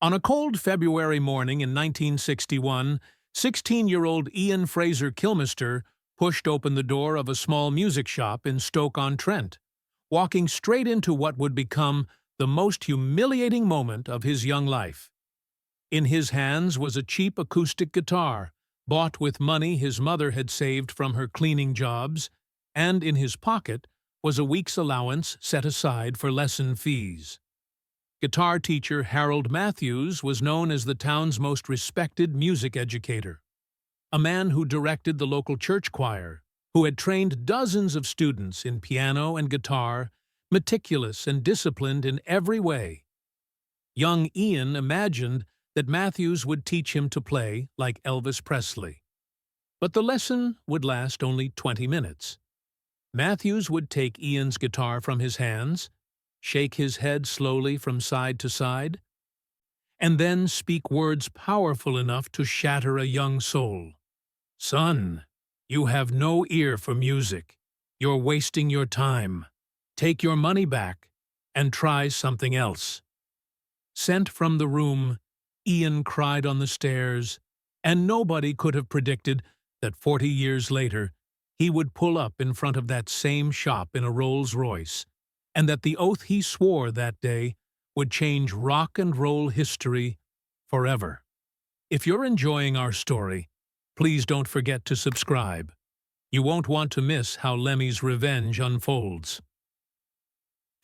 On a cold February morning in 1961, 16-year-old Ian Fraser Kilmister pushed open the door of a small music shop in Stoke-on-Trent, walking straight into what would become the most humiliating moment of his young life. In his hands was a cheap acoustic guitar, bought with money his mother had saved from her cleaning jobs, and in his pocket was a week's allowance set aside for lesson fees. Guitar teacher Harold Mathews was known as the town's most respected music educator, a man who directed the local church choir, who had trained dozens of students in piano and guitar, meticulous and disciplined in every way. Young Ian imagined that Mathews would teach him to play like Elvis Presley. But the lesson would last only 20 minutes. Mathews would take Ian's guitar from his hands, shake his head slowly from side to side, and then speak words powerful enough to shatter a young soul. "Son, you have no ear for music. You're wasting your time. Take your money back and try something else." Sent from the room, Ian cried on the stairs, and nobody could have predicted that 40 years later he would pull up in front of that same shop in a Rolls-Royce, and that the oath he swore that day would change rock and roll history forever. If you're enjoying our story, please don't forget to subscribe. You won't want to miss how Lemmy's revenge unfolds.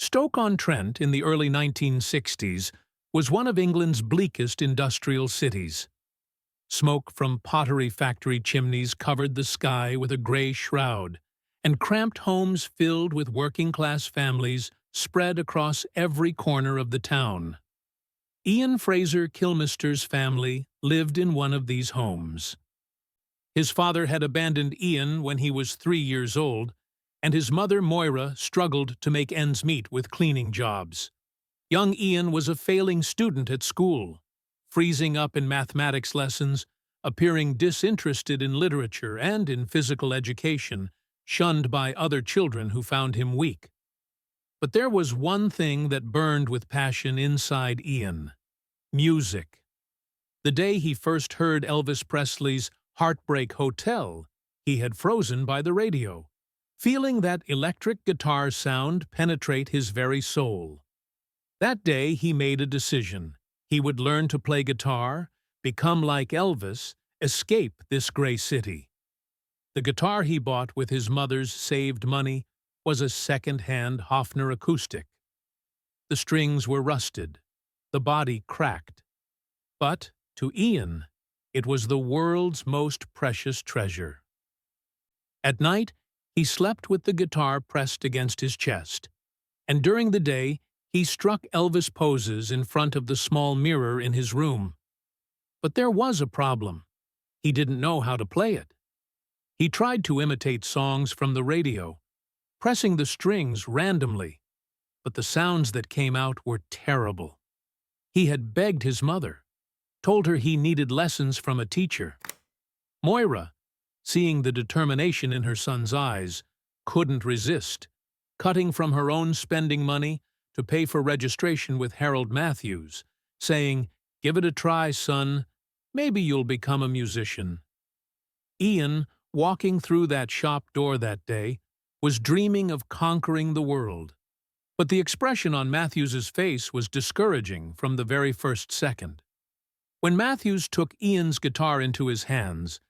Stoke-on-Trent in the early 1960s was one of England's bleakest industrial cities. Smoke from pottery factory chimneys covered the sky with a grey shroud, and cramped homes filled with working-class families spread across every corner of the town. Ian Fraser Kilmister's family lived in one of these homes. His father had abandoned Ian when he was 3 years old, and his mother Moira struggled to make ends meet with cleaning jobs. Young Ian was a failing student at school, freezing up in mathematics lessons, appearing disinterested in literature and in physical education, shunned by other children who found him weak. But there was one thing that burned with passion inside Ian: music. The day he first heard Elvis Presley's Heartbreak Hotel, he had frozen by the radio, feeling that electric guitar sound penetrate his very soul. That day he made a decision. He would learn to play guitar, become like Elvis, escape this gray city. The guitar he bought with his mother's saved money was a second-hand Hofner acoustic. The strings were rusted, the body cracked. But, to Ian, it was the world's most precious treasure. At night, he slept with the guitar pressed against his chest, and during the day, he struck Elvis poses in front of the small mirror in his room. But there was a problem. He didn't know how to play it. He tried to imitate songs from the radio, pressing the strings randomly, but the sounds that came out were terrible. He had begged his mother, told her he needed lessons from a teacher. Moira, seeing the determination in her son's eyes, couldn't resist, cutting from her own spending money to pay for registration with Harold Mathews, saying, "Give it a try, son. Maybe you'll become a musician." Ian, walking through that shop door that day, was dreaming of conquering the world. But the expression on Mathews's face was discouraging from the very first second. When Mathews took Ian's guitar into his hands,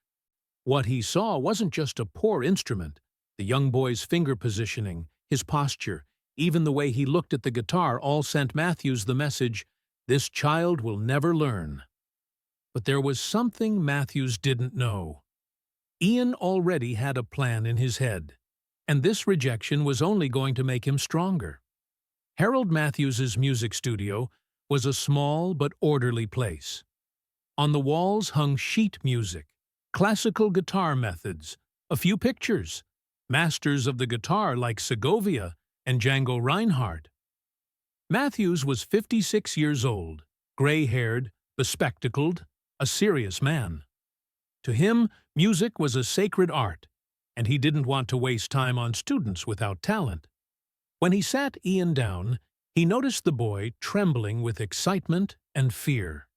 what he saw wasn't just a poor instrument. The young boy's finger positioning, his posture, even the way he looked at the guitar all sent Mathews the message, "This child will never learn." But there was something Mathews didn't know. Ian already had a plan in his head, and this rejection was only going to make him stronger. Harold Mathews's music studio was a small but orderly place. On the walls hung sheet music, classical guitar methods, a few pictures, masters of the guitar like Segovia and Django Reinhardt. Mathews was 56 years old, gray-haired, bespectacled, a serious man. To him, music was a sacred art, and he didn't want to waste time on students without talent. When he sat Ian down, he noticed the boy trembling with excitement and fear.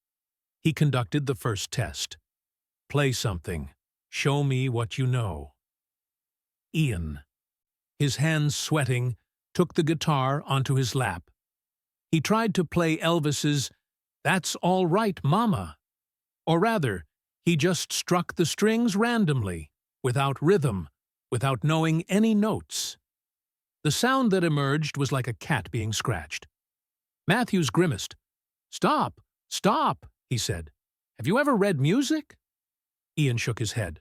He conducted the first test. Play something. Show me what you know. Ian, his hands sweating, took the guitar onto his lap. He tried to play Elvis's "That's All Right, Mama." Or rather, he just struck the strings randomly, without rhythm, without knowing any notes. The sound that emerged was like a cat being scratched. Mathews grimaced. "Stop, stop," he said. "Have you ever read music?" Ian shook his head.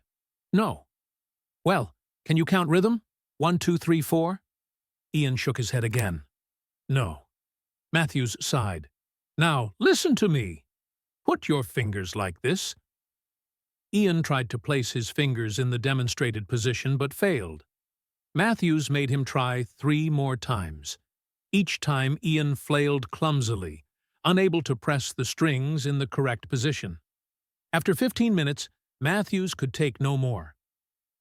"No." "Well, can you count rhythm? 1, 2, 3, 4? Ian shook his head again. "No." Mathews sighed. "Now, listen to me. Put your fingers like this." Ian tried to place his fingers in the demonstrated position but failed. Mathews made him try 3 more times. Each time Ian flailed clumsily, unable to press the strings in the correct position. After 15 minutes, Mathews could take no more.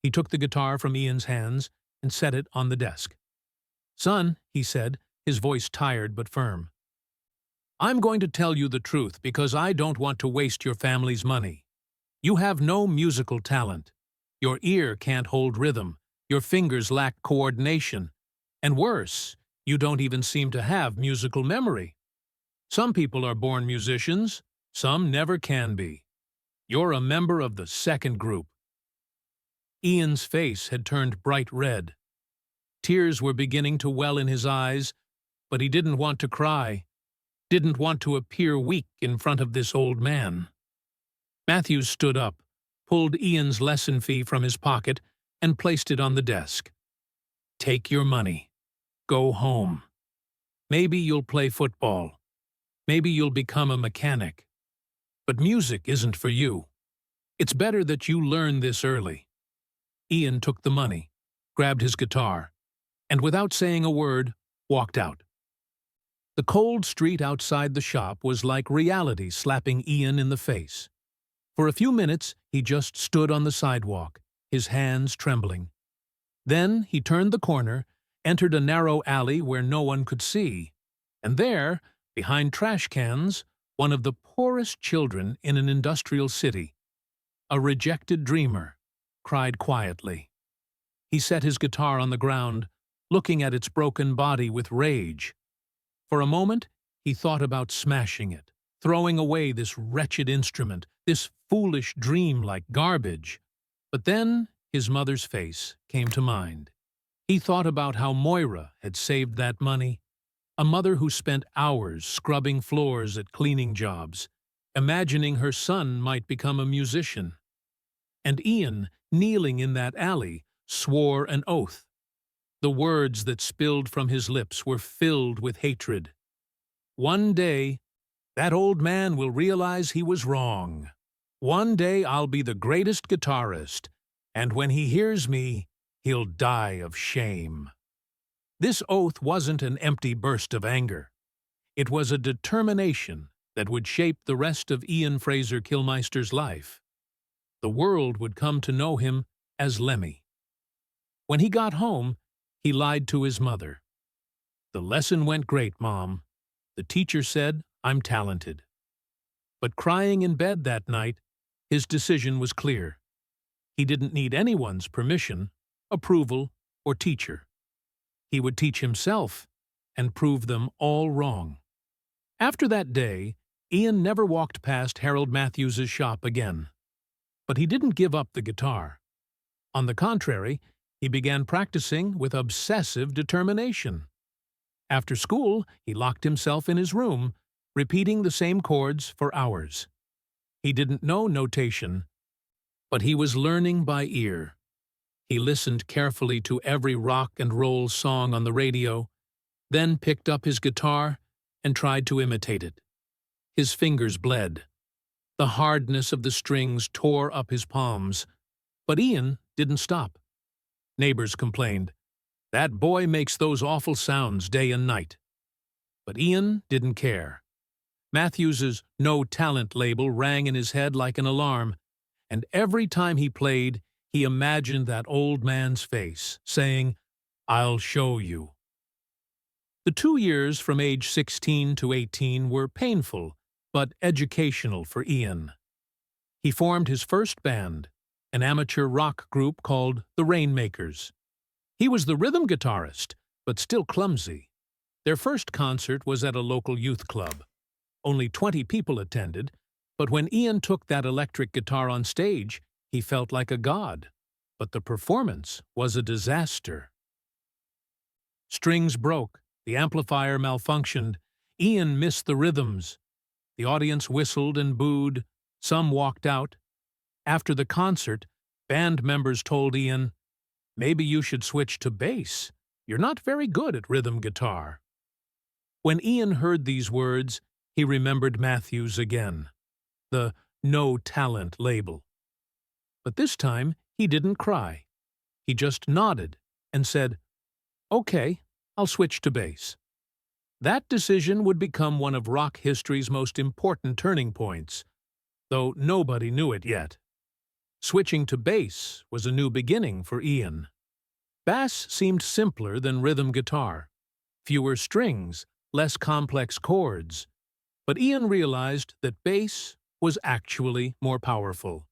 He took the guitar from Ian's hands and set it on the desk. "Son," he said, his voice tired but firm, "I'm going to tell you the truth because I don't want to waste your family's money. You have no musical talent. Your ear can't hold rhythm. Your fingers lack coordination. And worse, you don't even seem to have musical memory. Some people are born musicians, some never can be. You're a member of the second group." Ian's face had turned bright red. Tears were beginning to well in his eyes, but he didn't want to cry, didn't want to appear weak in front of this old man. Mathews stood up, pulled Ian's lesson fee from his pocket, and placed it on the desk. "Take your money. Go home. Maybe you'll play football. Maybe you'll become a mechanic. But music isn't for you. It's better that you learn this early." Ian took the money, grabbed his guitar, and without saying a word, walked out. The cold street outside the shop was like reality slapping Ian in the face. For a few minutes, he just stood on the sidewalk, his hands trembling. Then he turned the corner, entered a narrow alley where no one could see, and there, behind trash cans, one of the poorest children in an industrial city, a rejected dreamer, cried quietly. He set his guitar on the ground, looking at its broken body with rage. For a moment, he thought about smashing it, throwing away this wretched instrument, this foolish dream like garbage. But then his mother's face came to mind. He thought about how Moira had saved that money, a mother who spent hours scrubbing floors at cleaning jobs, imagining her son might become a musician. And Ian, kneeling in that alley, swore an oath. The words that spilled from his lips were filled with hatred. "One day, that old man will realize he was wrong. One day I'll be the greatest guitarist, and when he hears me, he'll die of shame." This oath wasn't an empty burst of anger. It was a determination that would shape the rest of Ian Fraser Kilmister's life. The world would come to know him as Lemmy. When he got home, he lied to his mother. "The lesson went great, Mom. The teacher said I'm talented." But crying in bed that night, his decision was clear. He didn't need anyone's permission, approval, or teacher. He would teach himself and prove them all wrong. After that day, Ian never walked past Harold Mathews' shop again. But he didn't give up the guitar. On the contrary, he began practicing with obsessive determination. After school, he locked himself in his room, repeating the same chords for hours. He didn't know notation, but he was learning by ear. He listened carefully to every rock and roll song on the radio, then picked up his guitar and tried to imitate it. His fingers bled. The hardness of the strings tore up his palms, but Ian didn't stop. Neighbors complained, "That boy makes those awful sounds day and night." But Ian didn't care. Mathews's no talent label rang in his head like an alarm, and every time he played, he imagined that old man's face, saying, "I'll show you." The 2 years from age 16 to 18 were painful, but educational for Ian. He formed his first band, an amateur rock group called the Rainmakers. He was the rhythm guitarist, but still clumsy. Their first concert was at a local youth club. Only 20 people attended, but when Ian took that electric guitar on stage, he felt like a god. But the performance was a disaster. Strings broke, the amplifier malfunctioned, Ian missed the rhythms. The audience whistled and booed, some walked out. After the concert, band members told Ian, "Maybe you should switch to bass. You're not very good at rhythm guitar." When Ian heard these words, he remembered Mathews again, the no talent label. But this time, he didn't cry. He just nodded and said, "Okay, I'll switch to bass." That decision would become one of rock history's most important turning points, though nobody knew it yet. Switching to bass was a new beginning for Ian. Bass seemed simpler than rhythm guitar. Fewer strings, less complex chords. But Ian realized that bass was actually more powerful.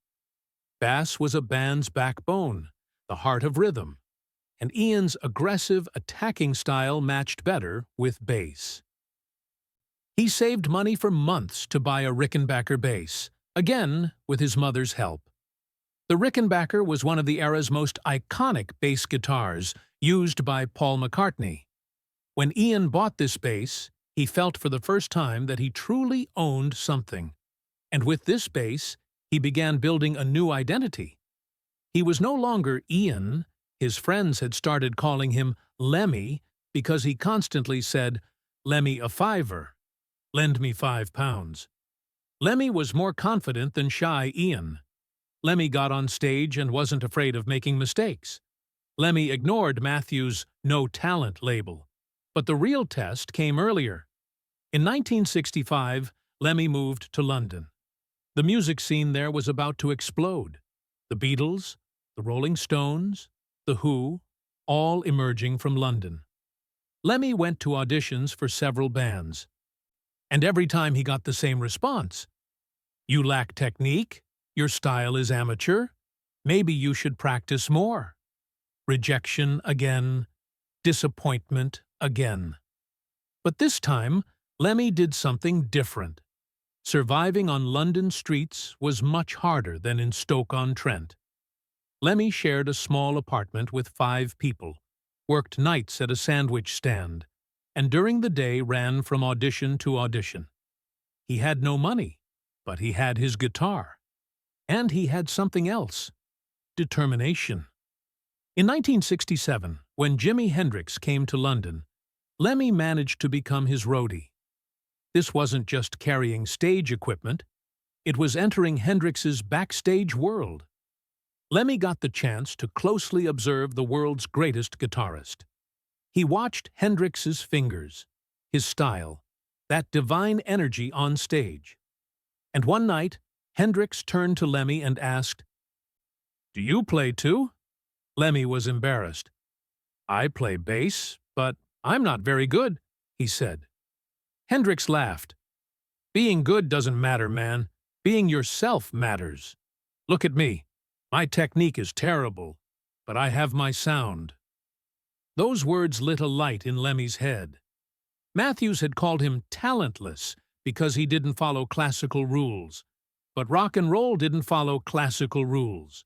Bass was a band's backbone, the heart of rhythm, and Ian's aggressive, attacking style matched better with bass. He saved money for months to buy a Rickenbacker bass, again with his mother's help. The Rickenbacker was one of the era's most iconic bass guitars, used by Paul McCartney. When Ian bought this bass, he felt for the first time that he truly owned something. And with this bass, he began building a new identity. He was no longer Ian. His friends had started calling him Lemmy because he constantly said, "Lemmy a fiver. Lend me £5." Lemmy was more confident than shy Ian. Lemmy got on stage and wasn't afraid of making mistakes. Lemmy ignored Mathews' no talent label. But the real test came earlier. In 1965, Lemmy moved to London. The music scene there was about to explode. The Beatles, the Rolling Stones, the Who, all emerging from London. Lemmy went to auditions for several bands. And every time he got the same response. "You lack technique, your style is amateur, maybe you should practice more." Rejection again, disappointment again. But this time, Lemmy did something different. Surviving on London streets was much harder than in Stoke-on-Trent. Lemmy shared a small apartment with 5 people, worked nights at a sandwich stand, and during the day ran from audition to audition. He had no money, but he had his guitar. And he had something else: determination. In 1967, when Jimi Hendrix came to London, Lemmy managed to become his roadie. This wasn't just carrying stage equipment, it was entering Hendrix's backstage world. Lemmy got the chance to closely observe the world's greatest guitarist. He watched Hendrix's fingers, his style, that divine energy on stage. And one night, Hendrix turned to Lemmy and asked, "Do you play too?" Lemmy was embarrassed. "I play bass, but I'm not very good," he said. Hendrix laughed. "Being good doesn't matter, man. Being yourself matters. Look at me. My technique is terrible, but I have my sound." Those words lit a light in Lemmy's head. Mathews had called him talentless because he didn't follow classical rules. But rock and roll didn't follow classical rules.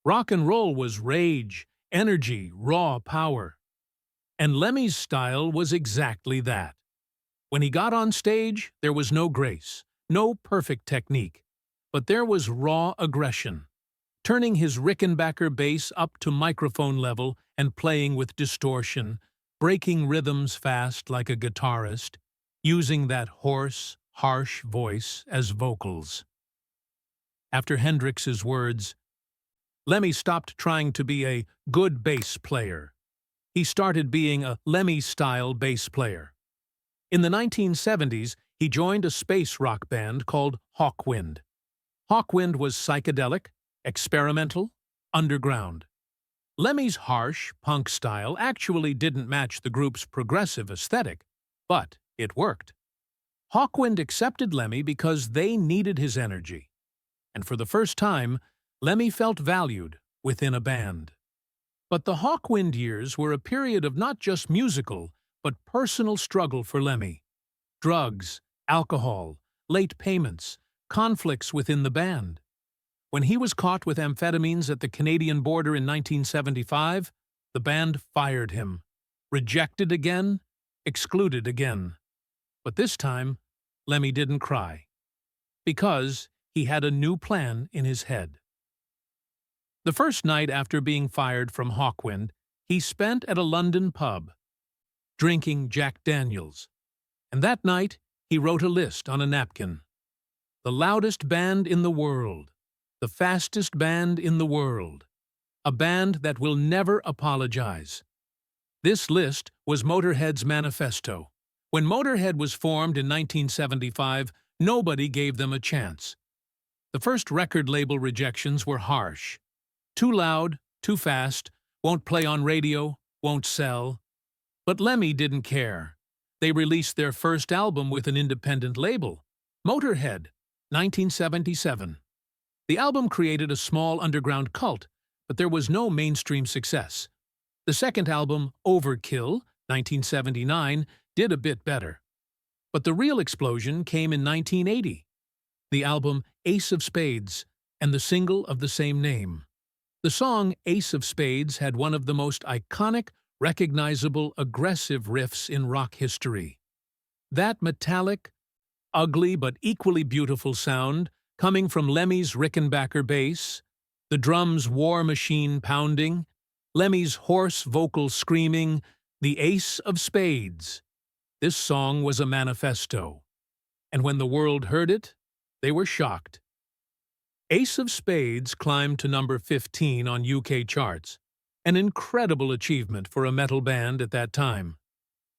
Rock and roll was rage, energy, raw power. And Lemmy's style was exactly that. When he got on stage, there was no grace, no perfect technique, but there was raw aggression, turning his Rickenbacker bass up to microphone level and playing with distortion, breaking rhythms fast like a guitarist, using that hoarse, harsh voice as vocals. After Hendrix's words, Lemmy stopped trying to be a good bass player. He started being a Lemmy-style bass player. In the 1970s, he joined a space rock band called Hawkwind. Hawkwind was psychedelic, experimental, underground. Lemmy's harsh, punk style actually didn't match the group's progressive aesthetic, but it worked. Hawkwind accepted Lemmy because they needed his energy. And for the first time, Lemmy felt valued within a band. But the Hawkwind years were a period of not just musical, but personal struggle for Lemmy. Drugs, alcohol, late payments, conflicts within the band. When he was caught with amphetamines at the Canadian border in 1975, the band fired him. Rejected again, excluded again. But this time, Lemmy didn't cry. Because he had a new plan in his head. The first night after being fired from Hawkwind, he spent at a London pub, drinking Jack Daniels. And that night, he wrote a list on a napkin. The loudest band in the world. The fastest band in the world. A band that will never apologize. This list was Motorhead's manifesto. When Motorhead was formed in 1975, nobody gave them a chance. The first record label rejections were harsh. Too loud, too fast, won't play on radio, won't sell. But Lemmy didn't care. They released their first album with an independent label, Motörhead, 1977. The album created a small underground cult, but there was no mainstream success. The second album, Overkill, 1979, did a bit better. But the real explosion came in 1980. The album Ace of Spades and the single of the same name. The song Ace of Spades had one of the most iconic, recognizable, aggressive riffs in rock history. That metallic, ugly but equally beautiful sound coming from Lemmy's Rickenbacker bass, the drum's war machine pounding, Lemmy's hoarse vocal screaming, the Ace of Spades. This song was a manifesto. And when the world heard it, they were shocked. Ace of Spades climbed to number 15 on UK charts, an incredible achievement for a metal band at that time.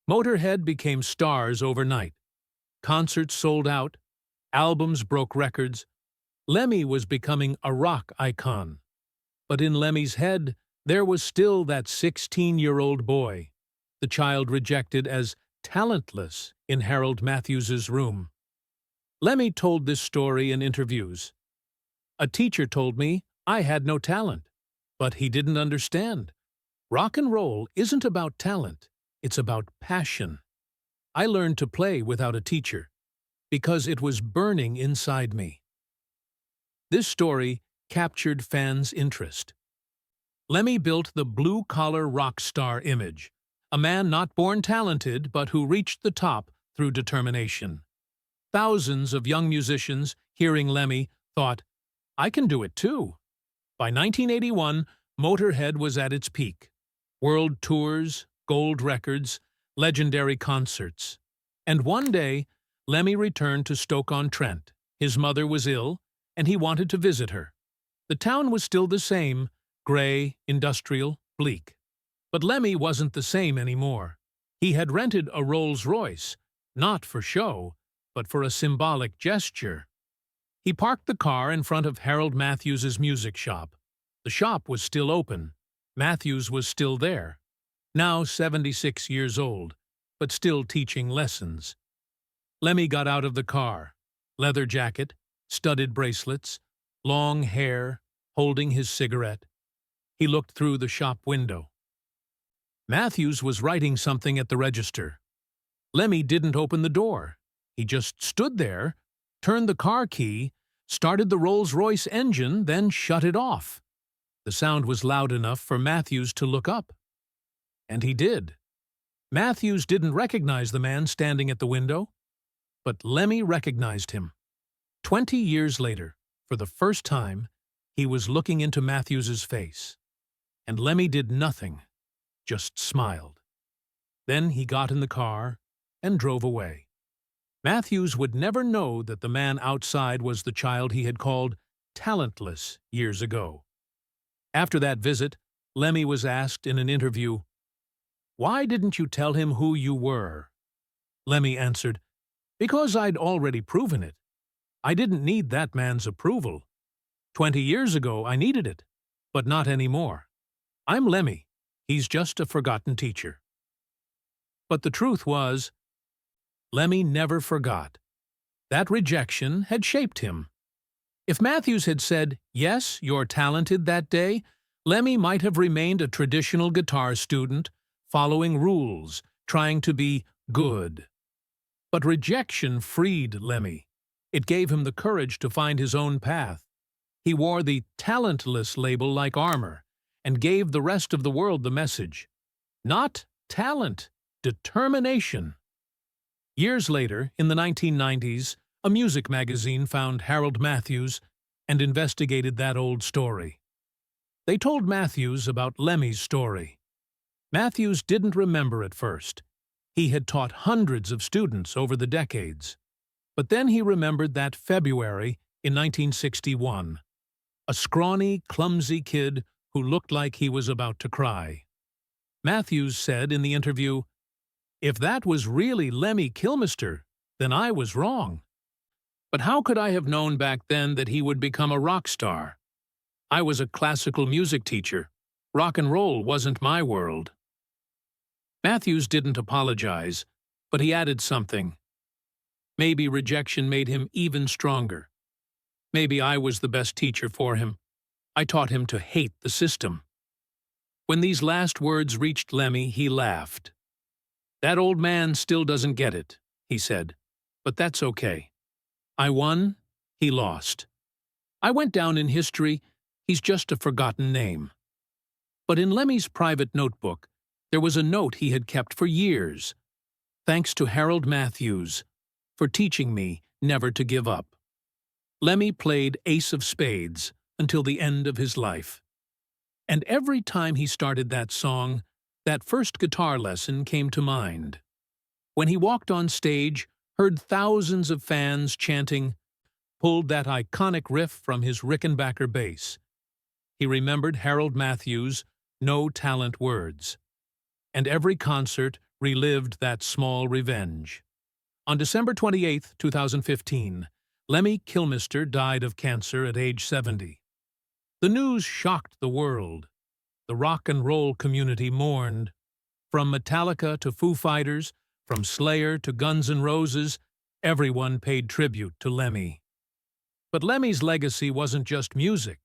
Motorhead became stars overnight. Concerts sold out, albums broke records. Lemmy was becoming a rock icon. But in Lemmy's head, there was still that 16-year-old boy, the child rejected as talentless in Harold Mathews' room. Lemmy told this story in interviews. A teacher told me I had no talent, but he didn't understand. Rock and roll isn't about talent, it's about passion. I learned to play without a teacher, because it was burning inside me. This story captured fans' interest. Lemmy built the blue-collar rock star image, a man not born talented but who reached the top through determination. Thousands of young musicians, hearing Lemmy, thought, I can do it too. By 1981, Motorhead was at its peak. World tours, gold records, legendary concerts. And one day, Lemmy returned to Stoke-on-Trent. His mother was ill, and he wanted to visit her. The town was still the same, gray, industrial, bleak. But Lemmy wasn't the same anymore. He had rented a Rolls-Royce, not for show, but for a symbolic gesture. He parked the car in front of Harold Mathews' music shop. The shop was still open. Mathews was still there, now 76 years old, but still teaching lessons. Lemmy got out of the car, leather jacket, studded bracelets, long hair, holding his cigarette. He looked through the shop window. Mathews was writing something at the register. Lemmy didn't open the door. He just stood there, turned the car key, started the Rolls-Royce engine, then shut it off. The sound was loud enough for Mathews to look up. And he did. Mathews didn't recognize the man standing at the window, but Lemmy recognized him. 20 years later, for the first time, he was looking into Mathews' face. And Lemmy did nothing, just smiled. Then he got in the car and drove away. Mathews would never know that the man outside was the child he had called talentless years ago. After that visit, Lemmy was asked in an interview, "Why didn't you tell him who you were?" Lemmy answered, "Because I'd already proven it. I didn't need that man's approval. 20 years ago I needed it, but not anymore. I'm Lemmy. He's just a forgotten teacher." But the truth was, Lemmy never forgot. That rejection had shaped him. If Mathews had said, "Yes, you're talented" that day, Lemmy might have remained a traditional guitar student, following rules, trying to be good. But rejection freed Lemmy. It gave him the courage to find his own path. He wore the talentless label like armor, and gave the rest of the world the message. Not talent, determination. Years later, in the 1990s, a music magazine found Harold Mathews and investigated that old story. They told Mathews about Lemmy's story. Mathews didn't remember at first. He had taught hundreds of students over the decades. But then he remembered that February in 1961. A scrawny, clumsy kid who looked like he was about to cry. Mathews said in the interview, "If that was really Lemmy Kilmister, then I was wrong. But how could I have known back then that he would become a rock star? I was a classical music teacher. Rock and roll wasn't my world." Mathews didn't apologize, but he added something. Maybe rejection made him even stronger. Maybe I was the best teacher for him. I taught him to hate the system. When these last words reached Lemmy, he laughed. "That old man still doesn't get it," he said, "but that's okay. I won, he lost. I went down in history, he's just a forgotten name." But in Lemmy's private notebook, there was a note he had kept for years. "Thanks to Harold Mathews for teaching me never to give up." Lemmy played Ace of Spades until the end of his life. And every time he started that song, that first guitar lesson came to mind. When he walked on stage, heard thousands of fans chanting, pulled that iconic riff from his Rickenbacker bass. He remembered Harold Mathews' no talent words. And every concert relived that small revenge. On December 28, 2015, Lemmy Kilmister died of cancer at age 70. The news shocked the world. The rock and roll community mourned. From Metallica to Foo Fighters, from Slayer to Guns N' Roses, everyone paid tribute to Lemmy. But Lemmy's legacy wasn't just music.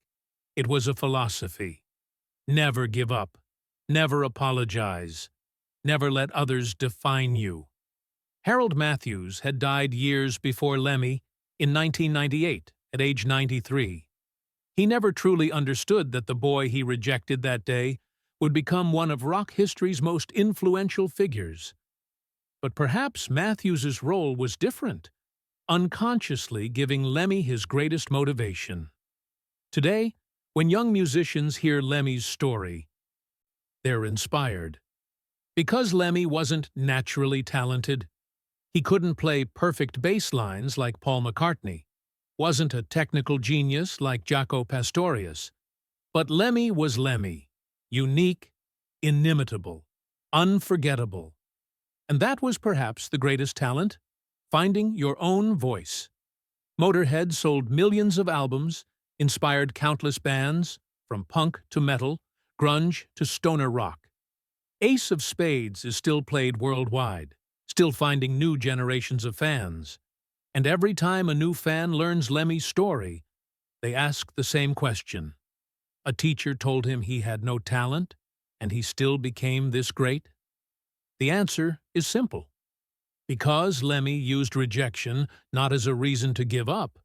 It was a philosophy. Never give up. Never apologize. Never let others define you. Harold Mathews had died years before Lemmy in 1998 at age 93. He never truly understood that the boy he rejected that day would become one of rock history's most influential figures. But perhaps Mathews's role was different, unconsciously giving Lemmy his greatest motivation. Today, when young musicians hear Lemmy's story, they're inspired. Because Lemmy wasn't naturally talented, he couldn't play perfect bass lines like Paul McCartney, wasn't a technical genius like Jaco Pastorius. But Lemmy was Lemmy, unique, inimitable, unforgettable. And that was perhaps the greatest talent, finding your own voice. Motorhead sold millions of albums, inspired countless bands, from punk to metal, grunge to stoner rock. Ace of Spades is still played worldwide, still finding new generations of fans. And every time a new fan learns Lemmy's story, they ask the same question. A teacher told him he had no talent, and he still became this great? The answer is simple. Because Lemmy used rejection not as a reason to give up,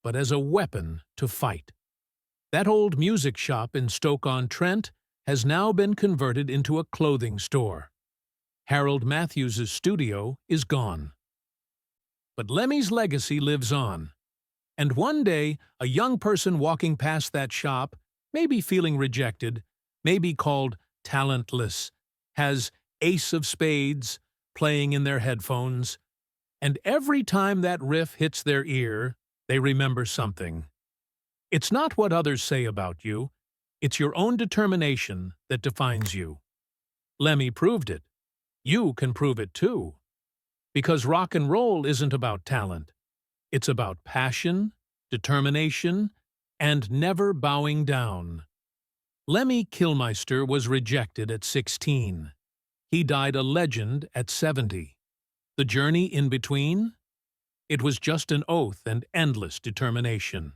but as a weapon to fight. That old music shop in Stoke-on-Trent has now been converted into a clothing store. Harold Mathews' studio is gone. But Lemmy's legacy lives on. And one day, a young person walking past that shop, maybe feeling rejected, maybe called talentless, has Ace of Spades playing in their headphones, and every time that riff hits their ear, they remember something. It's not what others say about you, it's your own determination that defines you. Lemmy proved it. You can prove it too. Because rock and roll isn't about talent. It's about passion, determination, and never bowing down. Lemmy Kilmister was rejected at 16. He died a legend at 70. The journey in between? It was just an oath and endless determination.